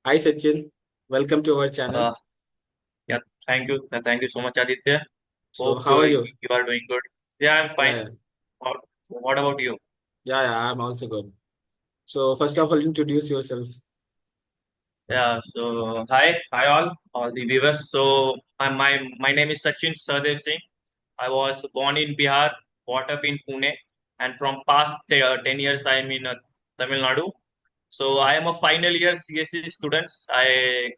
Hi Sachin, welcome to our channel. Uh, yeah, thank you so much, Aditya. So Hope how are you? you are doing good. Yeah, I'm Yeah, fine. yeah, What about you? I'm also good. So first of all, introduce yourself. Yeah, so hi all the viewers. So my name is Sachin Sardev Singh. I was born in Bihar, brought up in Pune, and from past 10 years I am in Tamil Nadu. So I am a final year CSE student. I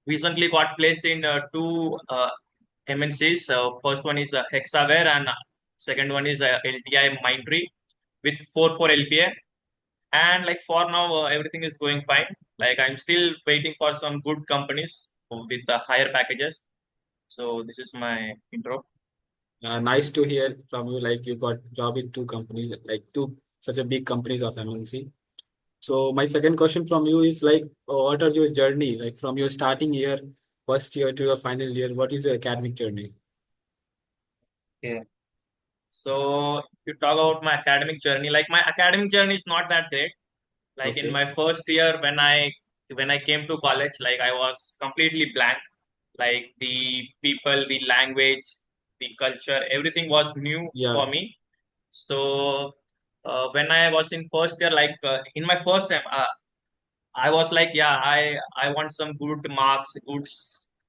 recently got placed in two MNCs. First one is Hexaware and second one is LTI Mindtree with 4 LPA. And like for now, everything is going fine. Like I'm still waiting for some good companies with higher packages. So this is my intro. Nice to hear from you. Like you got job in two companies, like two such a big companies of MNC. So my second question from you is like, what are your journey like from your starting year, first year to your final year? What is your academic journey? Okay. So if you talk about my academic journey, like my academic journey is not that great. Like in Okay. my first year when I came to college, like I was completely blank. Like the people, the language, the culture, everything was new Yeah. for me. So when I was in first year, like in my first sem, I was like, yeah, I want some good marks, good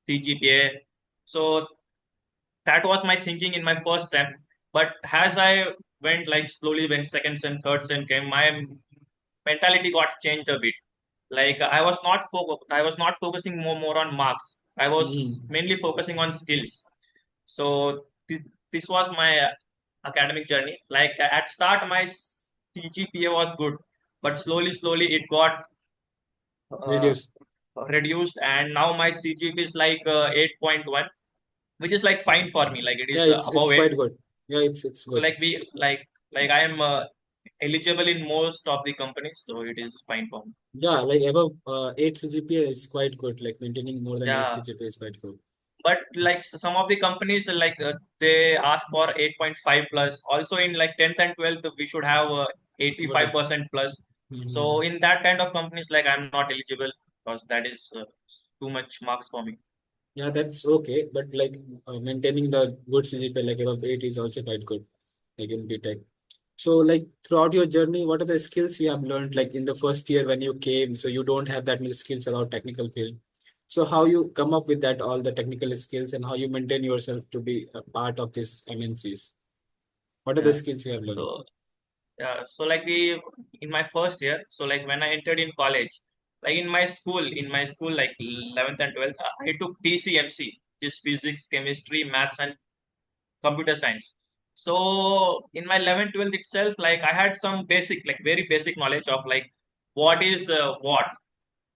CGPA. So that was my thinking in my first sem. But as I went like slowly, when second sem, third sem came, my mentality got changed a bit. Like I was not focusing more on marks. I was Mhm. mainly focusing on skills. So this was my academic journey. Like at start, my CGPA was good, but slowly it got uh, Reduce. reduced, and now my CGPA is like 8.1, which is like fine for me. Like it Yeah, is it's above 8. quite good. Yeah, it's So good. like I am eligible in most of the companies, so it is fine for me. Yeah, like above 8 CGPA is quite good. Like maintaining more than 8 Yeah, CGPA is quite good. but like some of the companies like they ask for 8.5 plus. Also in like 10th and 12th we should have More than. 85% plus. So Mhm. in that kind of companies, like I'm not eligible because that is too much marks for me. Yeah, that's okay. But like maintaining the good CGPA like above 8 is also quite good. Like in BTech. So like throughout your journey, what are the skills you have learned? Like in the first year when you came, so you don't have that much skills about technical field. So how you come up with that all the technical skills and how you maintain yourself to be a part of this MNCs? What are the Yeah. skills you have learned? So yeah, so like the in my first year, so like when I entered in college, like in my school, like 11th and 12th, I took PCMC, which is physics, chemistry, maths, and computer science. So in my 11th, 12th itself, like I had some basic, like very basic knowledge of like what is what.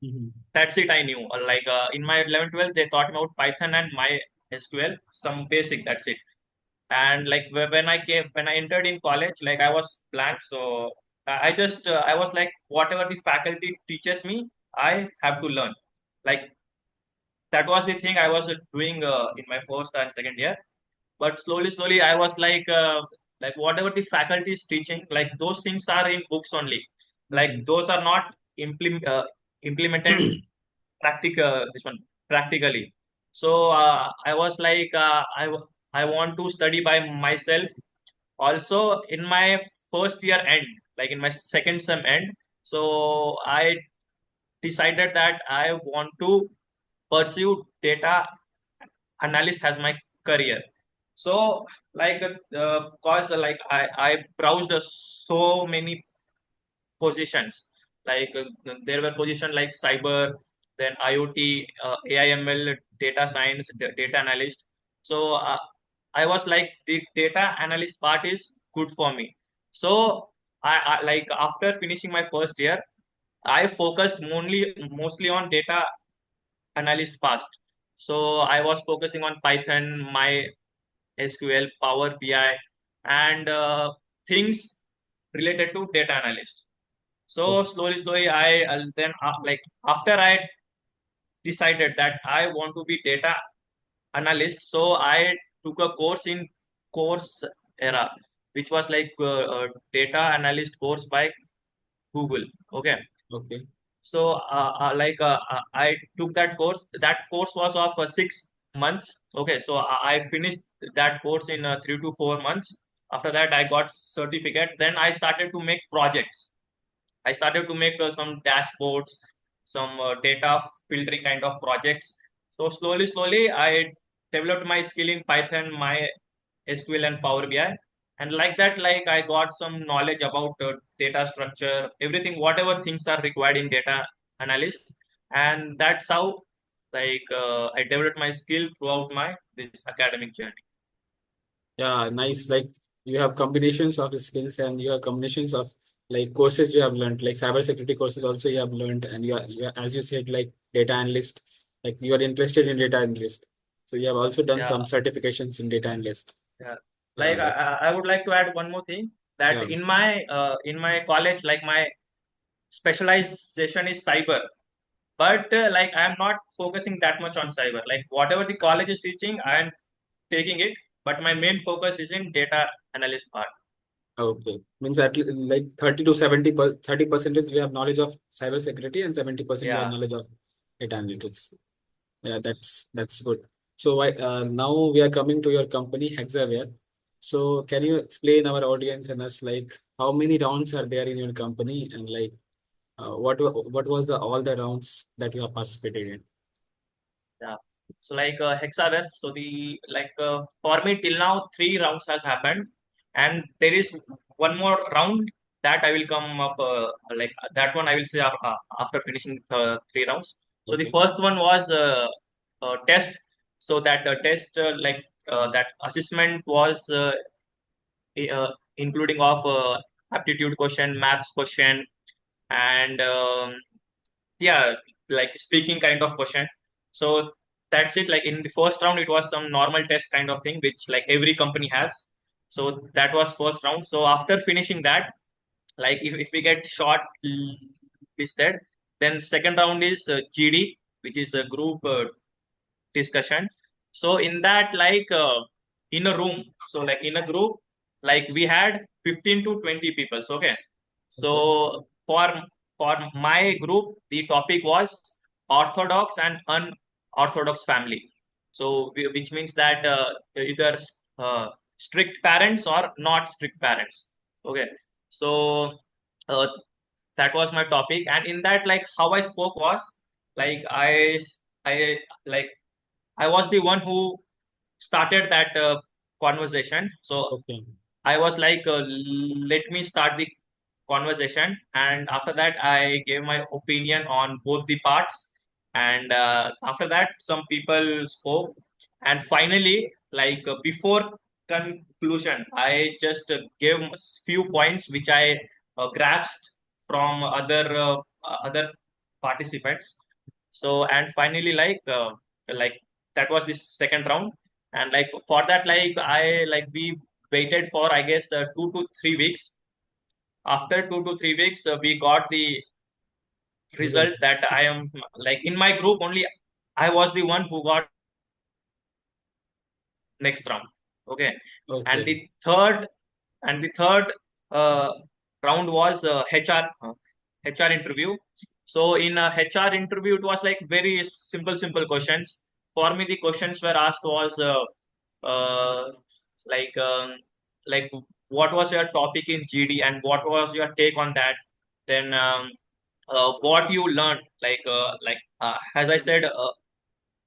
Mhm. That's it I knew. Like in my 11th, 12th, they taught me about Python and my SQL, some basic. That's it. And like when I entered in college, like I was blank. So I was like whatever the faculty teaches me, I have to learn. Like that was the thing I was doing in my first and second year. But slowly I was like whatever the faculty is teaching, like those things are in books only. Like Mhm. those are not implemented this one practically. So I was like I want to study by myself. Also in my first year end, like in my second sem end, so I decided that I want to pursue data analyst as my career. So like cause I browsed so many positions. Like there were positions like cyber, then IoT, AIML, data science, data analyst. So I was like the data analyst part is good for me. So I like after finishing my first year, I focused mostly on data analyst part. So I was focusing on Python, my SQL, Power BI, and things related to data analyst. So slowly, then like after I decided that I want to be data analyst, so I took a course in Course Era, which was like data analyst course by Google. Okay, Okay. So I took that course. That course was of 6 months. Okay, so I finished that course in 3 to 4 months. After that, I got certificate. Then I started to make projects. I started to make some dashboards, some data filtering kind of projects. So slowly, I developed my skill in Python, my SQL and Power BI, and like that, like I got some knowledge about data structure, everything, whatever things are required in data analyst, and that's how I developed my skill throughout my this academic journey. Yeah, nice. Like you have combinations of skills and you have combinations of like courses you have learned, like cybersecurity courses also you have learned, and as you said, like data analyst, like you are interested in data analyst. So you have also done Yeah, some certifications in data analyst. yeah. Yeah, that's I would like to add one more thing that yeah. in my college, like my specialization is cyber, but like I am not focusing that much on cyber. Like whatever the college is teaching, I am taking it, but my main focus is in data analyst part. Okay. Means at like 30 to 30% you have knowledge of cybersecurity and 70% you have Yeah, knowledge of data analytics. Yeah, that's good. So now we are coming to your company, Hexaware. So can you explain our audience and us like how many rounds are there in your company and like what was the all the rounds that you have participated in? yeah. So Hexaware. So the for me till now 3 rounds has happened, and there is one more round that I will come up that one I will say after finishing 3 rounds. So the Okay. first one was test. So that test that assessment was including of aptitude question, maths question, and yeah, like speaking kind of question. So that's it. Like in the first round, it was some normal test kind of thing, which like every company has. So that was first round. So after finishing that, like if we get short listed, then second round is GD, which is a group discussion. So in that, in a room, so like in a group, like we had 15 to 20 people. So, okay. Okay. So for my group, the topic was orthodox and unorthodox family. So which means that either strict parents or not strict parents. Okay. So uh, that was my topic, and in that, like how I spoke was like I like I was the one who started that conversation. So Okay. I was like, let me start the conversation, and after that, I gave my opinion on both the parts. And after that, some people spoke, and finally, before conclusion, I just gave few points which I grasped from other participants. So and finally, like that was the second round, and like for that, we waited for I guess 2 to 3 weeks. After 2 to 3 weeks, we got the Result. result that I am like in my group only. I was the one who got next round. Okay, and Okay. the third uh, round was HR interview. So in a HR interview, it was like very simple questions. For me, the questions were asked was uh, like um, like what was your topic in GD and what was your take on that? Then what you learned, as I said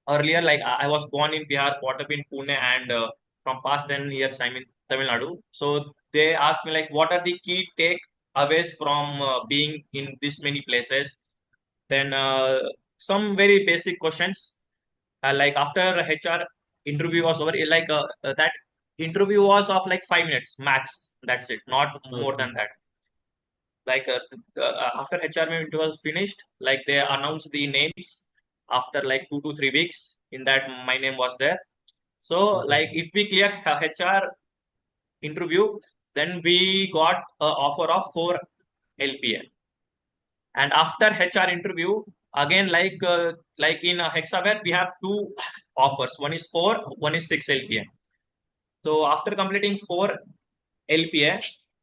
earlier, like I was born in Bihar, brought up in Pune, and from past 10 years I'm in Tamil Nadu. So they asked me like, what are the key takeaways from being in this many places? Then some very basic questions. Like after HR interview was over, that interview was of like 5 minutes max. That's it, not more Okay. than that. After HR meet was finished, like they announced the names after like 2 to 3 weeks. In that, my name was there. So, Okay. like if we clear HR interview, then we got a offer of 4 LPA. And after HR interview, again like in Hexaware, we have two offers. One is 4, one is 6 LPA. So after completing 4 LPA,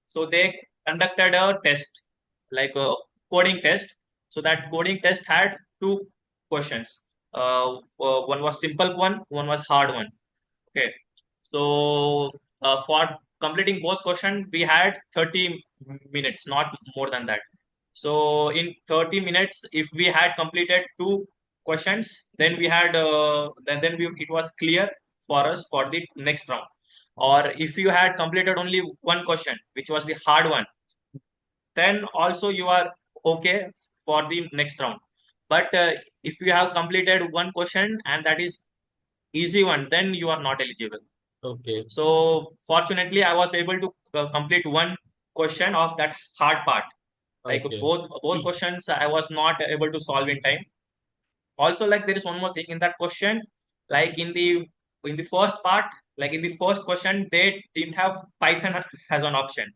so they conducted a test, like a coding test. So that coding test had two questions. One was simple one was hard one. Okay. So for completing both questions, we had 30 minutes, not more than that. So in 30 minutes, if we had completed two questions, then we had it was clear for us for the next round. Or if you had completed only one question, which was the hard one, then also you are okay for the next round. But if you have completed one question and that is easy one, then you are not eligible. Okay. So fortunately, I was able to complete one question of that hard part. Like Okay. both questions, I was not able to solve in time. Also, like there is one more thing in that question. Like in the first part, like in the first question, they didn't have Python as an option.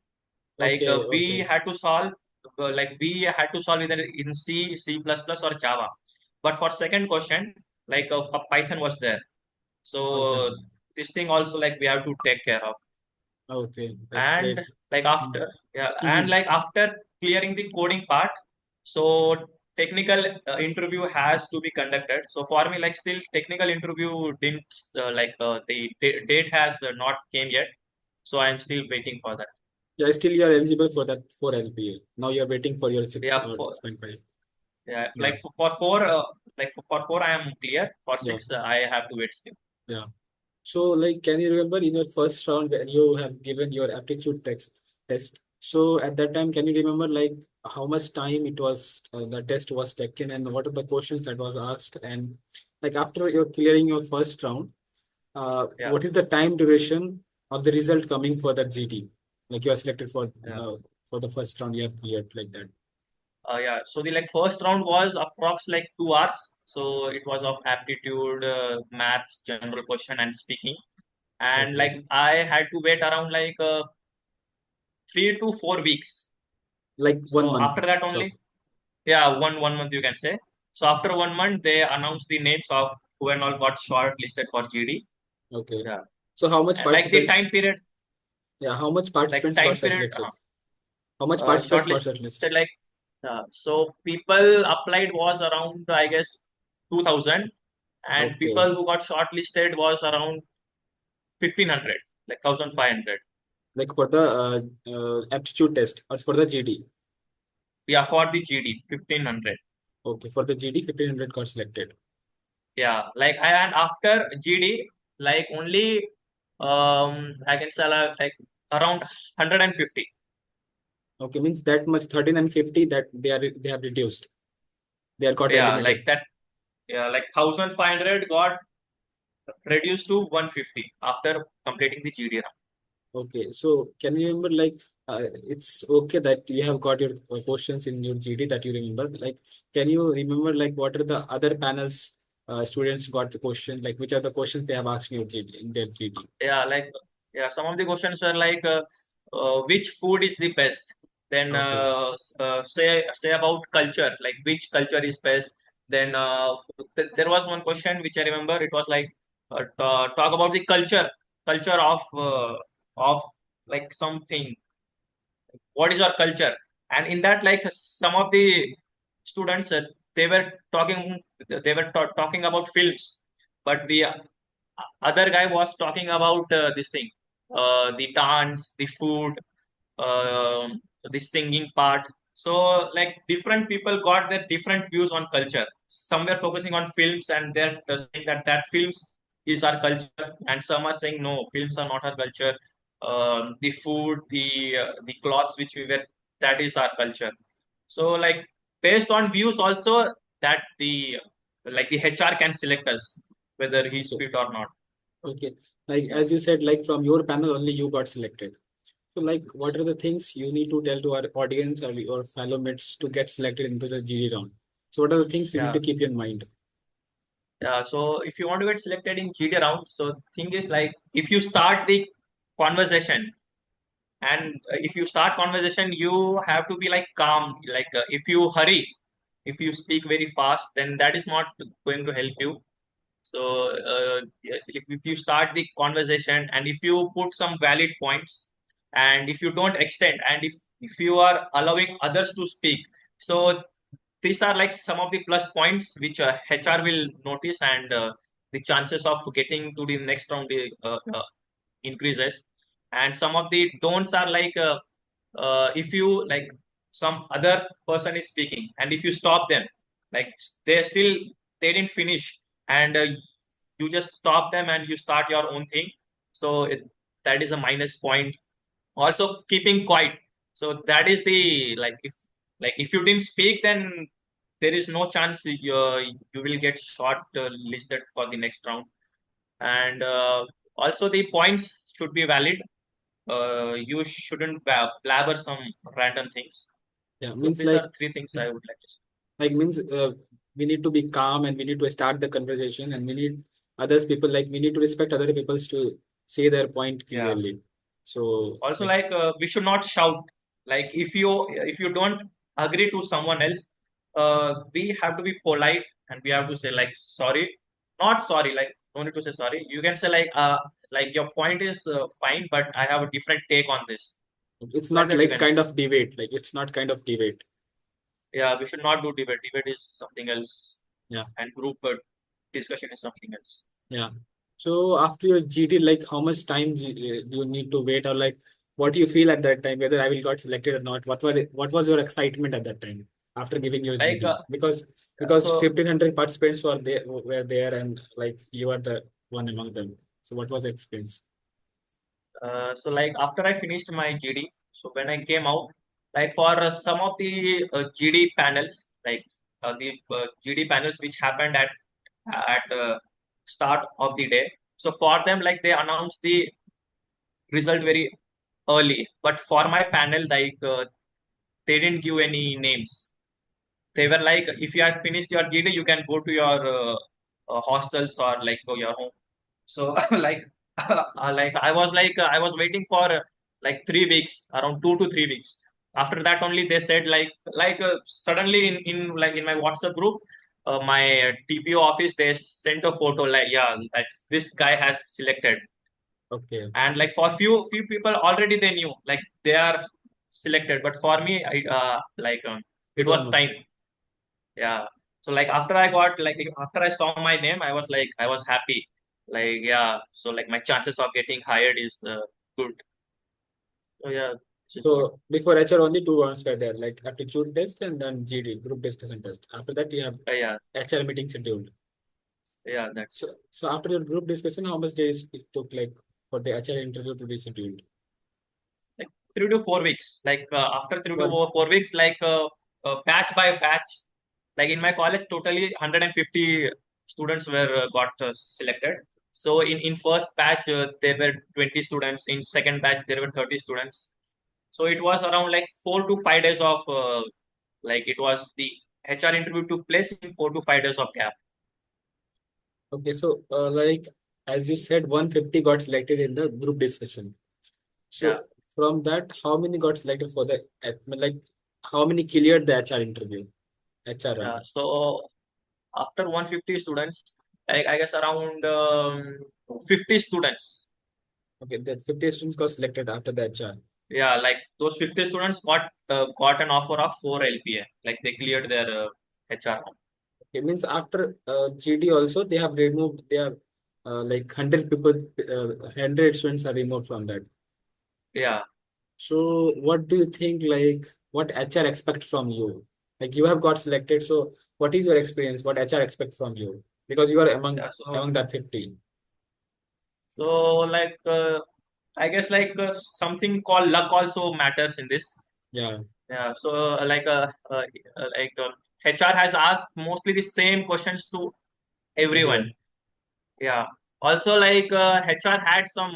Like Okay. we Okay. had to solve, either in C, C++ or Java. But for second question, like a Python was there. Okay. So this thing also like we have to take care of. Okay. That's And great. like Mm. after yeah, and like after clearing the coding part, so technical interview has to be conducted. So for me, like still technical interview didn't the date has not came yet. So I'm still waiting for that. Yeah, still you are eligible for that 4 LPA. Now you are waiting for your 6 Yeah, or for 6.5. yeah, Yeah. like for four, for four I am clear. For Yeah. six, I have to wait still. Yeah. So, like, can you remember in your first round when you have given your aptitude test? So, at that time, can you remember like how much time it was the test was taken and what are the questions that was asked? And like after you're clearing your first round, Yeah, what is the time duration of the result coming for that GD? Like you are selected yeah. for the first round, you have cleared like that. Yeah, so the like first round was approx like 2 hours. So it was of aptitude, maths, general question, and speaking. And Okay. like I had to wait around like 3 to 4 weeks. Like one So month. after that Okay. only, yeah, one month you can say. So after 1 month, they announced the names of who and all got shortlisted for GD. Okay. Yeah, So how much and like the time participants? period, Yeah, how much like participants got time period, selected? How much participants got shortlisted? shortlisted like so people applied was around I guess 2000, and Okay. people who got shortlisted was around 1500, like 1500. Like for the aptitude test or for the GD. Yeah, for the GD 1500. Okay, for the GD, 1500 got selected. Yeah, like and after GD, like only I can say like around 150. Okay, means that much 13 and 50 that they have reduced. They are got Yeah, like eliminated. that. Yeah, like 1500 got reduced to 150 after completing the GD round. Okay, so can you remember like it's okay that you have got your questions in your GD that you remember. Like, can you remember like what are the other panels students got the question? Like, which are the questions they have asked in your GD in their GD? Yeah, like yeah, some of the questions were like which food is the best. Then Okay, say about culture, like which culture is best. Then there was one question which I remember. It was like talk about the culture of like something. What is our culture? And in that, like some of the students, they were talking about films, but the other guy was talking about this thing, the dance, the food, the singing part. So like different people got their different views on culture. Some were focusing on films and they're saying that films is our culture, and some are saying no, films are not our culture. The food, the clothes which we wear, that is our culture. So like based on views also, that the HR can select us whether he's okay, fit or not. okay. Like Yeah. as you said, like from your panel only you got selected. So, like, what are the things you need to tell to our audience or your fellow mates to get selected into the GD round? So, what are the things you need Yeah. to keep in mind? Yeah. So if you want to get selected in GD round, so thing is like if you start the conversation, and if you start conversation, you have to be like calm. Like if you hurry, if you speak very fast, then that is not going to help you. So if you start the conversation and if you put some valid points, and if you don't extend, and if you are allowing others to speak, so these are like some of the plus points which HR will notice, and the chances of getting to the next round increases. And some of the don'ts are like, if you like some other person is speaking and if you stop them, like they didn't finish, and you just stop them and you start your own thing. So that is a minus point. Also keeping quiet, so that is the like if you didn't speak, then there is no chance you will get short listed for the next round. And also the points should be valid. You shouldn't blabber some random things. Yeah, So means these like are three things I would like to say. like means we need to be calm and we need to start the conversation and we need others people like we need to respect other people's to say their point Yeah. clearly. So Also, like like we should not shout. Like if you don't agree to someone else, we have to be polite and we have to say like sorry, not sorry. Like no need to say sorry. You can say like your point is fine, but I have a different take on this. it's Like not that you like can say. kind of debate, like it's not kind of debate. Yeah, we should not do debate. Debate is something else, Yeah, and group discussion is something else. yeah. So after your GD, like how much time do you need to wait, or like what do you feel at that time, whether I will got selected or not? What was your excitement at that time after giving your Like GD? Because so 1,500 participants were there and like you are the one among them. So what was the experience? So like after I finished my GD, so when I came out, like for some of the GD panels, like the GD panels which happened at start of the day. So for them, like they announced the result very early. But for my panel, like they didn't give any names. They were like, if you had finished your GD, you can go to your hostels or like go your home. So like like I was waiting for like 3 weeks, around 2 to 3 weeks. After that only they said suddenly in like in my WhatsApp group, my TPO office they sent a photo like, yeah, that's this guy has selected. Okay, And like for few people already they knew like they are selected, but for me you it don't was know. time. Yeah. So like after I got like after I saw my name, I was like I was happy. Like yeah. So like my chances of getting hired is good. So yeah, this is what. So before HR, only two rounds were there, like aptitude test and then GD, group discussion test. After that, you have Yeah, HR meeting scheduled. yeah, that's it. So after your group discussion, how much days it took like for the HR interview to be scheduled? Like 3 to 4 weeks. Like after three to One. 4 weeks, like batch by batch. Like in my college, totally 150 students were got selected. So in first batch there were 20 students. In second batch there were 30 students. So it was around like 4 to 5 days of like it was the HR interview took place in 4 to 5 days of gap. Okay, so like as you said, 150 got selected in the group discussion. Yeah. So from that, how many got selected for the like how many cleared the HR interview, HR round? So after 150 students, like I guess around 50 students. Okay, the 50 students got selected after the HR. Yeah, like those 50 students got an offer of 4 LPA. Like they cleared their HR. It means after GD also they have removed, they have like 100 people, 100 students are removed from that. Yeah. So what do you think, like what HR expect from you? Like you have got selected, so what is your experience? What HR expect from you? Because you are Yeah. among that 50. So like I guess like something called luck also matters in this. Yeah. Yeah. So HR has asked mostly the same questions to everyone. Everyone. Yeah. Also, like HR had some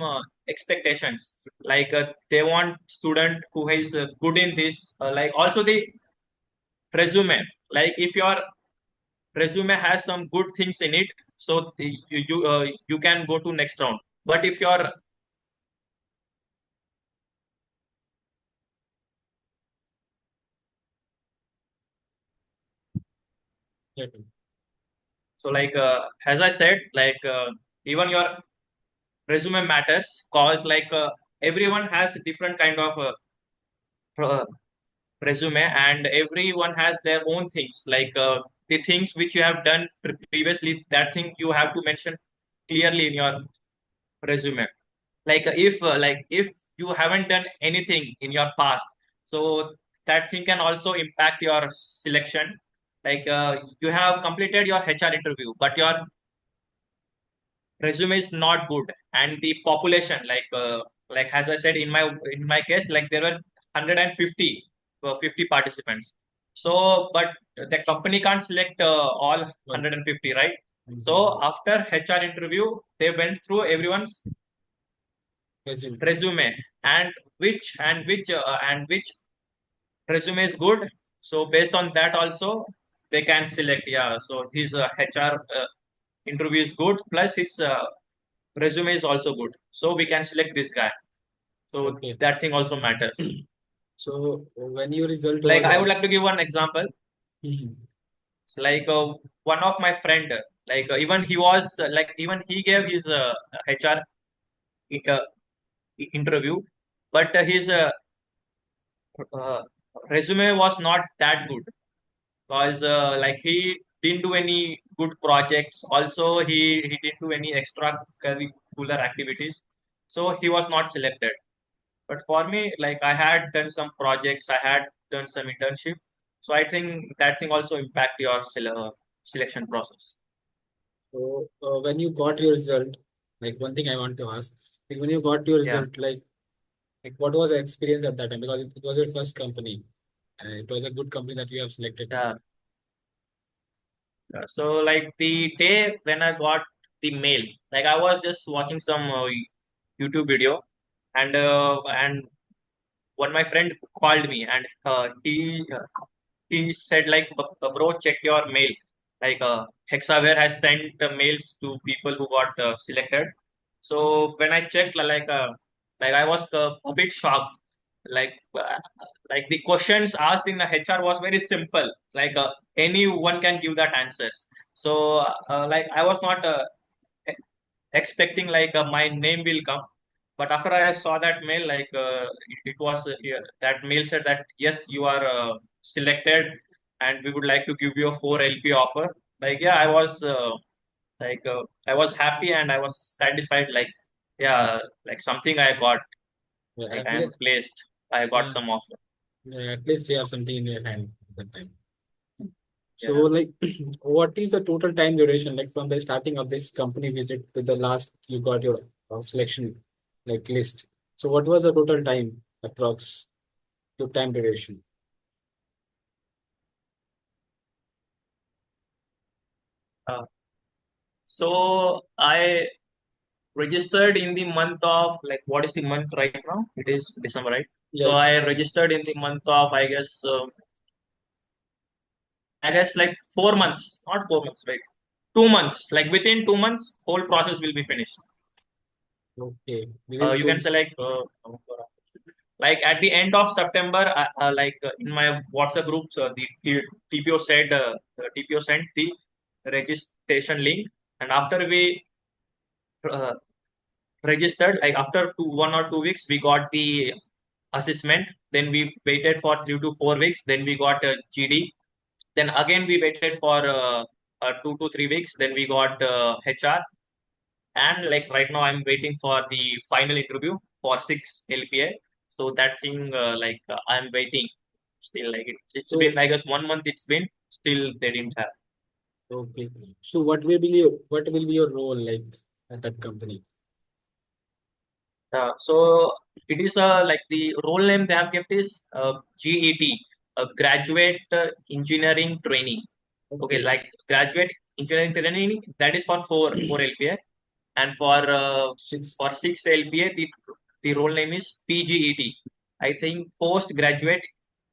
expectations. Like they want student who is good in this. Like also the resume. Like if your resume has some good things in it, so you can go to next round. But if your Yeah. so like as I said, like even your resume matters, cause like everyone has different kind of resume, and everyone has their own things, like the things which you have done previously, that thing you have to mention clearly in your resume. Like if you haven't done anything in your past, so that thing can also impact your selection. Like you have completed your HR interview, but your resume is not good, and the population, like as I said, in my case, like there were 150 50 participants. So but the company can't select all Well, 150, right? So mhm. after HR interview, they went through everyone's Resume. resume, and which resume is good. So based on that also, they can select. Yeah, so his HR interview is good, plus his resume is also good, so we can select this guy. So Okay. that thing also matters. So when your result Like was I would like to give one example. Mhm. It's like one of my friend, like even he was even he gave his HR uh, interview, but his uh, resume was not that good, because like he didn't do any good projects. Also, he didn't do any extracurricular activities, so he was not selected. But for me, like I had done some projects, I had done some internship, so I think that thing also impact your selection process. So when you got your result, like one thing I want to ask, like when you got your Yeah, result, like what was the experience at that time? Because it was your first company and it was a good company that you have selected. yeah. So like the day when I got the mail, like I was just watching some YouTube video, and one my friend called me, and he said like, bro, check your mail, like Hexaware has sent mails to people who got selected. So when I checked, like I was a bit shocked. like uh, like the questions asked in the HR was very simple, like anyone can give that answers. So like I was not expecting like my name will come. But after I saw that mail, like it was yeah, that mail said that yes, you are selected, and we would like to give you a 4 LP offer. Like yeah, I was happy and I was satisfied. Like yeah, like something I got, Yeah, like at I am least, placed. I got yeah, some offer. yeah, at least you have something in your hand at that time. So Yeah. like, what is the total time duration, like from the starting of this company visit to the last you got your selection, like list? So what was the total time approx to time duration? Uh, so I registered in the month of, like, what is the month right now? It is December, right? Yeah, So I it's registered in the month of, I guess like 4 months, not 4 months, like 2 months. Like within 2 months, whole process will be finished. okay. Within You can two. say like at the end of September, in my WhatsApp groups, the TPO said the TPO sent the registration link, and after we uh, registered, like after 1 or 2 weeks, we got the assessment. Then we waited for 3 to 4 weeks. Then we got a GD. Then again we waited for 2 to 3 weeks. Then we got HR. And like right now, I'm waiting for the final interview for 6 LPA. So that thing, I'm waiting still. Like it's So been, I guess, 1 month. It's been still they didn't have. okay. So what will be your role like at that company? So it is like the role name they have kept is GET, Graduate Engineering Training. Okay, Okay. like graduate engineering training, that is for four LPA, and Six. for 6 LPA, the role name is PGET. I think postgraduate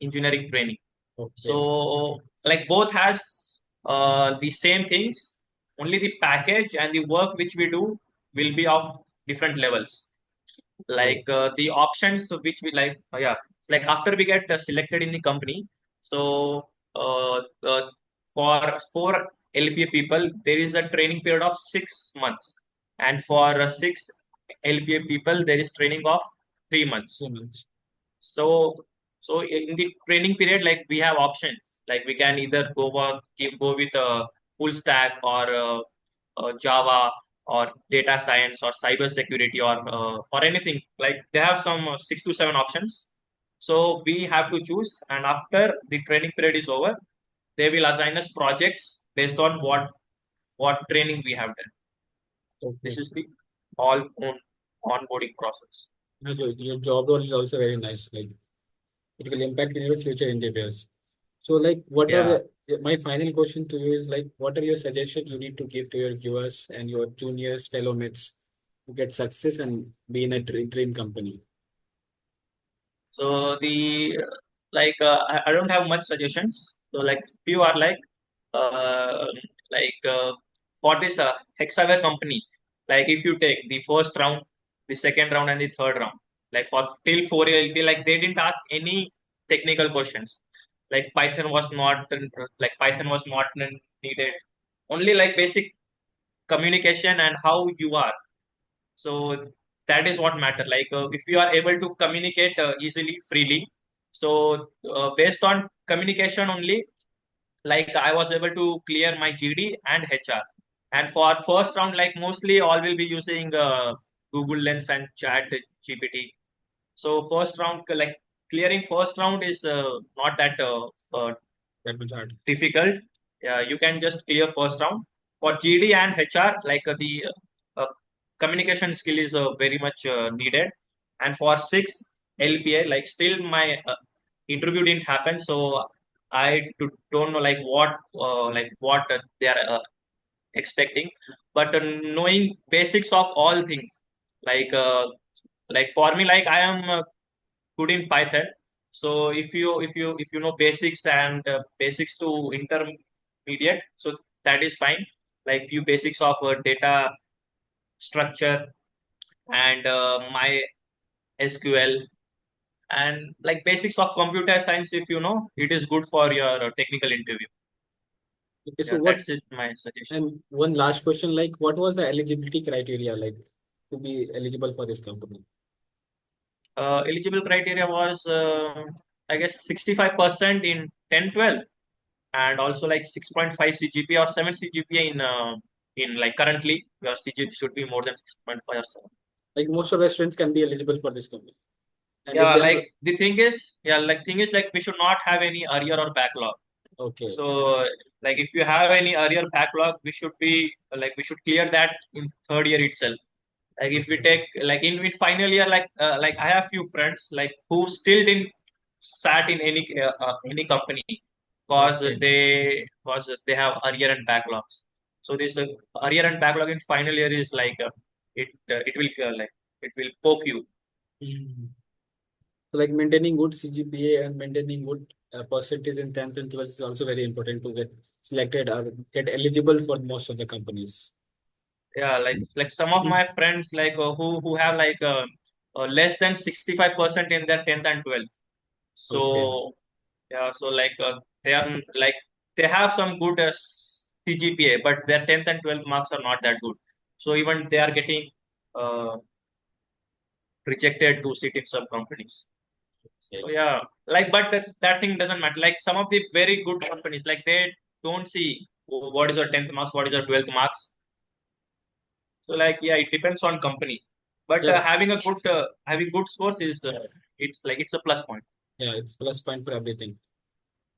engineering training. Okay. So like both has the same things, only the package and the work which we do will be of different levels. Oh, Like the options which we like, yeah, like after we get selected in the company, so uh, uh, for 4 LPA people, there is a training period of 6 months, and for 6 LPA people, there is training of 3 months. 3 months. So So in the training period, like we have options, like we can either go with a full stack or Java or data science or cyber security or anything. Like they have some 6 to 7 options. So we have to choose, and after the training period is over, they will assign us projects based on what training we have done. This Okay. is the all onboarding process. Your job role is also very nice. Like it will impact in your future endeavors. So, like, what are Yeah. my final question to you is like, what are your suggestions you need to give to your viewers and your juniors, fellow mates to get success and be in a dream company? So I don't have much suggestions. So like few are uh, like for this Hexaware company, like if you take the first round, the second round, and the third round, like for till 4 year, like they didn't ask any technical questions. Like Python was not needed. Only like basic communication and how you are. So that is what matter. Like if you are able to communicate easily, freely. So based on communication only, like I was able to clear my GD and HR. And for first round, like mostly all will be using Google Lens and Chat GPT. So first round, like clearing first round is not that That was hard. difficult. You can just clear first round. For GD and HR, like the communication skill is very much needed. And for six LPA, like still my interview didn't happen, so don't know like what they are expecting. But knowing basics of all things, like for me, like I am good in Python. So if you know basics and basics to intermediate, so that is fine. Like few basics of data structure and my SQL and like basics of computer science. If you know, it is good for your technical interview. Okay, so Yeah, what? that's it. My suggestion. And one last question, like, what was the eligibility criteria like to be eligible for this company? Eligible criteria was I guess 65% in 10-12 and also like 6.5 CGPA or 7 CGPA in like currently your CGPA should be more than 6.5 or 7. Like most of the students can be eligible for this company. And if Yeah, they have, like the thing is, like we should not have any arrear or backlog. okay, So like if you have any arrear backlog, we should clear that in third year itself. Like if we okay, take like in final year, like I have few friends like who still didn't sat in any company okay. because they have arrear and backlogs. So this arrear and backlog in final year is like it will like it will poke you. Mhm. So like maintaining good CGPA and maintaining good percentage in 10th and 12th is also very important to get selected or get eligible for most of the companies. Yeah, like some of my friends like who have like less than 65% in their 10th and 12th. So Okay. yeah, so like they are like they have some good CGPA, but their 10th and 12th marks are not that good. So even they are getting uh, rejected to sit in some companies. Okay. So yeah, like but that thing doesn't matter. Like some of the very good companies, like they don't see what is your 10th marks, what is your 12th marks. So like yeah, it depends on company. But Yeah, having good scores is it's like it's a plus point. yeah, it's plus point for everything.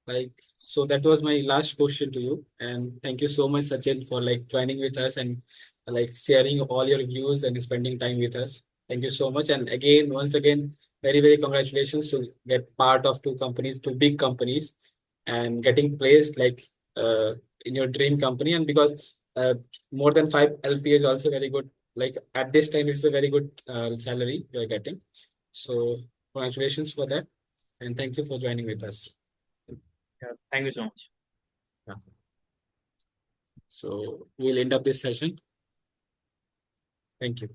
Like, so that was my last question to you. And thank you so much, Sachin, for like joining with us and like sharing all your views and spending time with us. Thank you so much. And again, once again, very, very congratulations to get part of two companies, two big companies, and getting placed like uh, in your dream company. And because more than 5 LP is also very good. Like at this time, it's a very good salary you're getting. So congratulations for that. And thank you for joining with us. Yeah, thank you so much. Yeah. So we'll end up this session. Thank you.